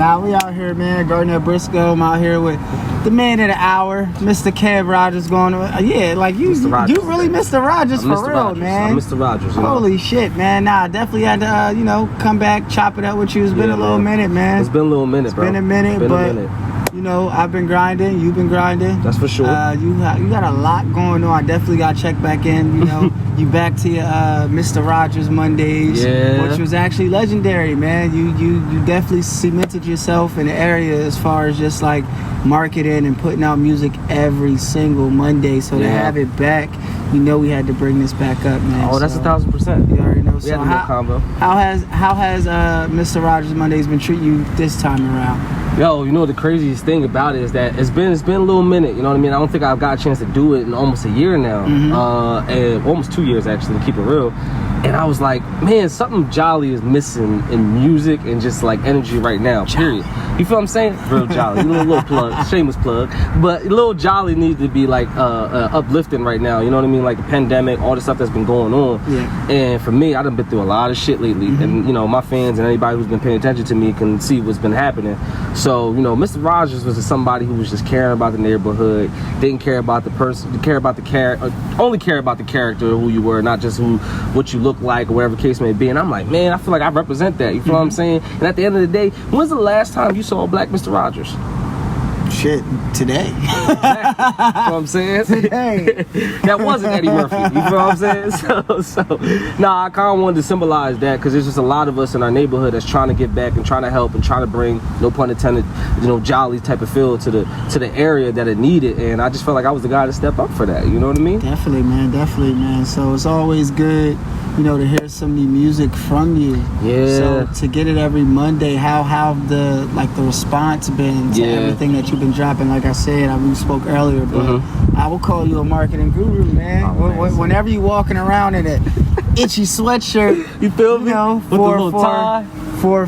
Nah, we out here, man. Garnett Briscoe. I'm out here with the man of the hour, Mr. Kev Rodgers going on. Yeah, like you really Mr. Rodgers for Mr. real, Rodgers. man. I'm Mr. Rodgers. Holy shit, man. Nah, definitely had to, come back, chop it up with you. It's been a little minute, man. It's been a little minute, bro. It's been a minute, I've been grinding. You've been grinding. That's for sure. You got a lot going on. I definitely got to check back in. You back to your Mr. Rodgers Mondays, which was actually legendary, man. You definitely cemented yourself in the area as far as just like marketing and putting out music every single Monday. So to have it back, we had to bring this back up, man. Oh, that's 1,000%. You already know. We had a combo. How has Mr. Rodgers Mondays been treating you this time around? Yo, the craziest thing about it is that it's been a little minute, you know what I mean? I don't think I've got a chance to do it in almost a year now. And almost 2 years, actually, to keep it real. And I was like, man, something jolly is missing in music and just like energy right now, period. You feel what I'm saying? Real jolly. Little plug, shameless plug. But a little jolly needs to be like uplifting right now, you know what I mean? Like the pandemic, all the stuff that's been going on. Yeah. And for me, I done been through a lot of shit lately. And, my fans and anybody who's been paying attention to me can see what's been happening. So, Mr. Rodgers was somebody who was just caring about the neighborhood, didn't care about the person, only care about the character of who you were, not just what you look like or whatever the case may be. And I'm like, man, I feel like I represent that. You feel what I'm saying? And at the end of the day, when's the last time you saw a black Mr. Rodgers? Shit, today. Exactly. You know what I'm saying? Today. That wasn't Eddie Murphy. You feel what I'm saying? I kind of wanted to symbolize that because there's just a lot of us in our neighborhood that's trying to get back and trying to help and trying to bring, no pun intended, jolly type of feel to the area that it needed. And I just felt like I was the guy to step up for that. You know what I mean? Definitely, man. So it's always good, to hear some new music from you. Yeah. So to get it every Monday, how have the response been to everything that you've been dropping? Like I said, we spoke earlier, but I will call you a marketing guru, man. Whenever you walking around in an itchy sweatshirt, you feel me? With the little tie.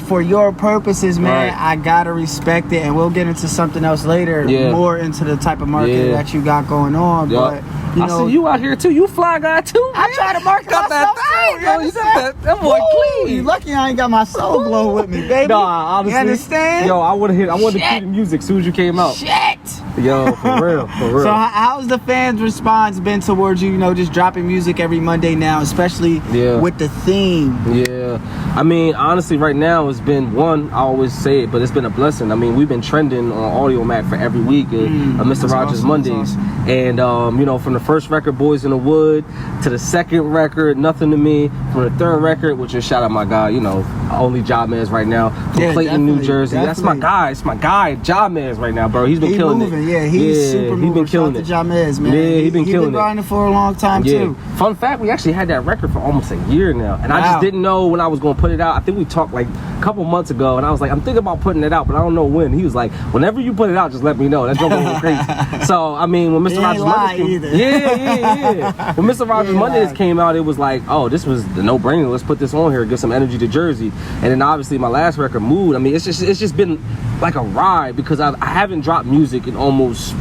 For your purposes, man, I gotta respect it, and we'll get into something else later, more into the type of marketing that you got going on. But I see you out here too. You fly guy too. Man. I try to market got myself that too. Yo, you got that boy clean. You lucky I ain't got my soul glow with me, baby. Nah, honestly, you understand? Yo, I wanted to keep the music as soon as you came out. Shit. Yo, for real. So how's the fans' response been towards you? Just dropping music every Monday now, especially with the theme. Yeah. I mean, honestly, right now it's been I always say it, but it's been a blessing. I mean, we've been trending on Audio Mac for every week of Mr. Rodgers Mondays. Awesome. And, from the first record, Boys in the Wood, to the second record, Nothing to Me, from the third record, which is shout out my guy, only Job Man's right now, from Clayton, New Jersey. That's my guy. It's my guy, Job Man's right now, bro. He's been killing it. Yeah, he's super moving. He's been killing it. Job Man's, man. Yeah, he's been killing it. He's been grinding for a long time, too. Fun fact, we actually had that record for almost a year now. And I just didn't know when I was going to put it out. I think we talked like a couple months ago, and I was like, I'm thinking about putting it out, but I don't know when. He was like, whenever you put it out, just let me know. That joke was crazy. So, I mean, when Mr. Rodgers Mondays when Mr. Rodgers Mondays came out, it was like, oh, this was the no-brainer. Let's put this on here, give some energy to Jersey. And then obviously my last record, Mood. I mean, it's just been like a ride because I haven't dropped music in almost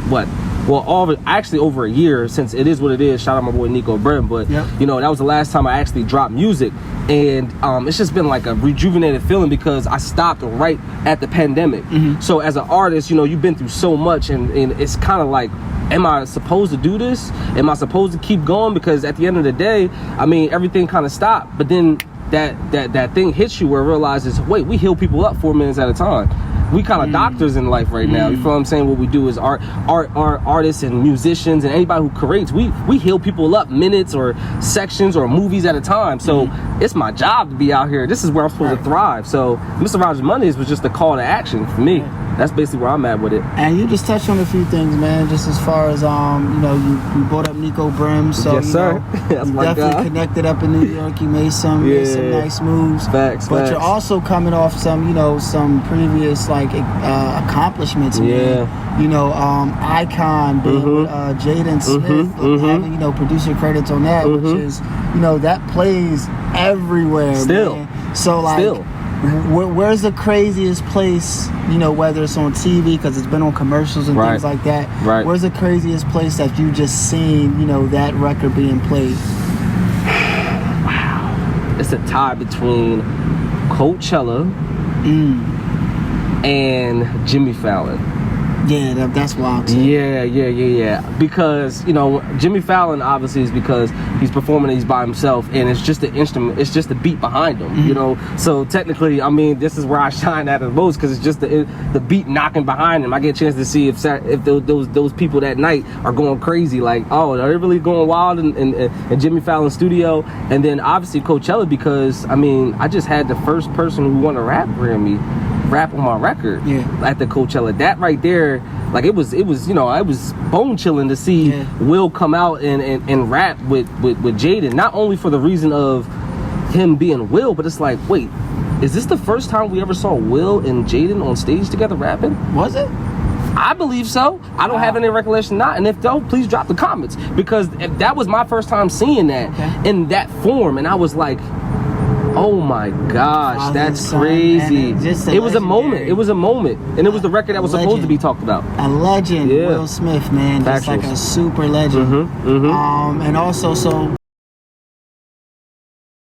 actually over a year, since it is what it is. Shout out my boy Nico Brim, but that was the last time I actually dropped music. And it's just been like a rejuvenated feeling because I stopped right at the pandemic. So as an artist, you've been through so much, and it's kind of like, am I supposed to do this? Am I supposed to keep going? Because at the end of the day, I mean, everything kind of stopped. But then that thing hits you where it realizes, wait, we heal people up 4 minutes at a time. We kind of doctors in life right now. You feel what I'm saying? What we do is artists and musicians and anybody who creates, we heal people up minutes or sections or movies at a time. So it's my job to be out here. This is where I'm supposed to thrive. So Mr. Rodgers Mondays was just a call to action for me. That's basically where I'm at with it. And you just touched on a few things, man. Just as far as you brought up Nico Brim, so yes, sir. That's you my definitely guy. connected up in New York. You made some nice moves. Facts. You're also coming off some previous accomplishments. Man. Icon being with Jaden Smith, having producer credits on that, which is that plays everywhere. Still, man. So where's the craziest place, whether it's on TV, because it's been on commercials and things like that. Right. Where's the craziest place that you just seen, that record being played? Wow. It's a tie between Coachella and Jimmy Fallon. Yeah, that's wild too. Yeah. Because, you know, Jimmy Fallon obviously is because he's performing and he's by himself, and it's just the instrument, it's just the beat behind him, you know. So technically, I mean, this is where I shine at the most, because it's just the beat knocking behind him. I get a chance to see if those people that night are going crazy, like, oh, are they really going wild in Jimmy Fallon's studio? And then obviously Coachella, because I mean, I just had the first person who won a rap Grammy rap on my record at the Coachella. That right there, like, it was you know, I was bone chilling to see Will come out and rap with Jaden, not only for the reason of him being Will, but it's like, wait, is this the first time we ever saw Will and Jaden on stage together rapping? Was it? I believe so. I don't have any recollection not, and if so, please drop the comments, because that was my first time seeing that in that form, and I was like, oh my gosh, that's crazy. It was a moment. It was a moment. And it was the record that was supposed to be talked about. A legend, Will Smith, man. Just like a super legend. And also, so